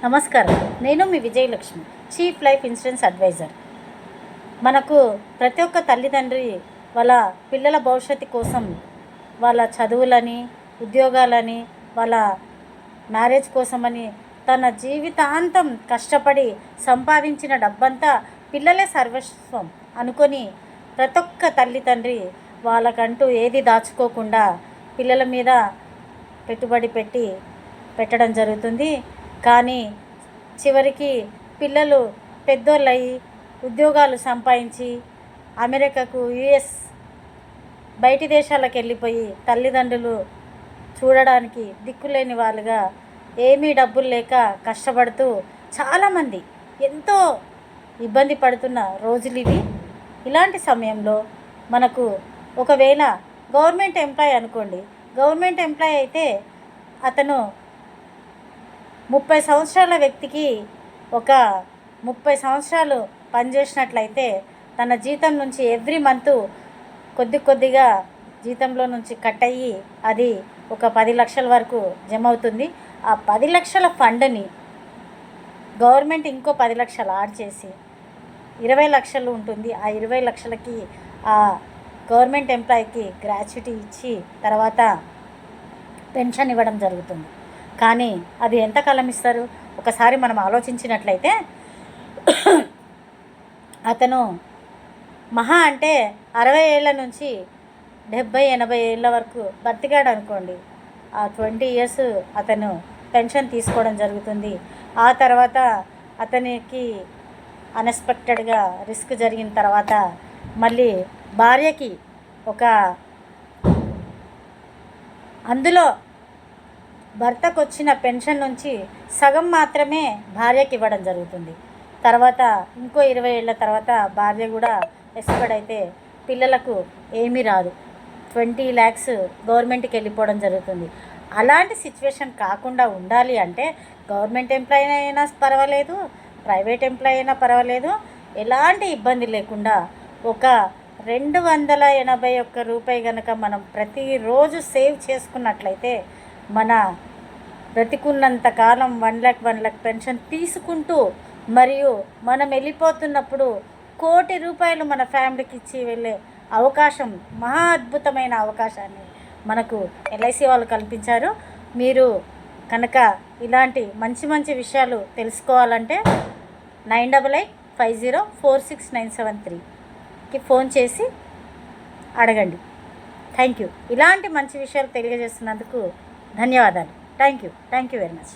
నమస్కారం. నేను మీ Vijayalakshmi, chief life insurance advisor. మనకు ప్రతి ఒక్క తల్లిదండ్రి వాళ్ళ పిల్లల భవిష్యత్తు కోసం వాళ్ళ చదువులని, ఉద్యోగాలని, వాళ్ళ మ్యారేజ్ కోసమని తన జీవితాంతం కష్టపడి సంపాదించిన డబ్బంతా పిల్లలే సర్వస్వం అనుకొని ప్రతి ఒక్క తల్లిదండ్రి వాళ్ళకంటూ ఏది దాచుకోకుండా పిల్లల మీద పెట్టుబడి పెట్టడం జరుగుతుంది. కానీ చివరికి పిల్లలు పెద్దోళ్ళయి ఉద్యోగాలు సంపాదించి అమెరికాకు, యుఎస్ బయటి దేశాలకు వెళ్ళిపోయి తల్లిదండ్రులు చూడడానికి దిక్కులేని వాళ్ళుగా ఏమీ డబ్బులు లేక కష్టపడుతూ చాలామంది ఎంతో ఇబ్బంది పడుతున్న రోజులు ఇవి. ఇలాంటి సమయంలో మనకు ఒకవేళ గవర్నమెంట్ ఎంప్లాయ్ అనుకోండి, గవర్నమెంట్ ఎంప్లాయ్ అయితే అతను 30 సంవత్సరాల వ్యక్తికి ఒక 30 సంవత్సరాలు పనిచేసినట్లయితే తన జీతం నుంచి ఎవ్రీ మంత్ కొద్దిగా జీతంలో నుంచి కట్ అయ్యి అది ఒక 10 లక్షల వరకు జమ అవుతుంది. ఆ 10 లక్షల ఫండ్ని గవర్నమెంట్ ఇంకో 10 లక్షలు యాడ్ చేసి 20 లక్షలు ఉంటుంది. ఆ 20 లక్షలకి ఆ గవర్నమెంట్ ఎంప్లాయీకి గ్రాట్యుటీ ఇచ్చి తర్వాత పెన్షన్ ఇవ్వడం జరుగుతుంది. కానీ అది ఎంతకాలం ఇస్తారు? ఒకసారి మనం ఆలోచించినట్లయితే అతను మహా అంటే 60 ఏళ్ళ నుంచి 70-80 ఏళ్ళ వరకు బతికాడు అనుకోండి. ఆ 20 ఇయర్స్ అతను పెన్షన్ తీసుకోవడం జరుగుతుంది. ఆ తర్వాత అతనికి అన్ఎక్స్పెక్టెడ్గా రిస్క్ జరిగిన తర్వాత మళ్ళీ భార్యకి అందులో భర్తకు వచ్చిన పెన్షన్ నుంచి సగం మాత్రమే భార్యకి ఇవ్వడం జరుగుతుంది. తర్వాత ఇంకో 20 ఏళ్ళ తర్వాత భార్య కూడా ఎక్స్పైర్డ్ అయితే పిల్లలకు ఏమీ రాదు. 20 lakhs గవర్నమెంట్కి వెళ్ళిపోవడం జరుగుతుంది. అలాంటి సిచ్యువేషన్ కాకుండా ఉండాలి అంటే గవర్నమెంట్ ఎంప్లాయీ అయినా పర్వాలేదు, ప్రైవేట్ ఎంప్లాయీ అయినా పర్వాలేదు, ఎలాంటి ఇబ్బంది లేకుండా ఒక 281 రూపాయి కనుక మనం ప్రతిరోజు సేవ్ చేసుకున్నట్లయితే మన బ్రతికున్నంత కాలం 1 lakh పెన్షన్ తీసుకుంటూ మరియు మనం వెళ్ళిపోతున్నప్పుడు 1 కోటి రూపాయలు మన ఫ్యామిలీకి ఇచ్చి వెళ్ళే అవకాశం, మహా అద్భుతమైన అవకాశాన్ని మనకు ఎల్ఐసి వాళ్ళు కల్పించారు. మీరు కనుక ఇలాంటి మంచి విషయాలు తెలుసుకోవాలంటే 9885046973కి ఫోన్ చేసి అడగండి. Thank you. ఇలాంటి మంచి విషయాలు తెలియజేస్తున్నందుకు ధన్యవాదాలు. Thank you very much.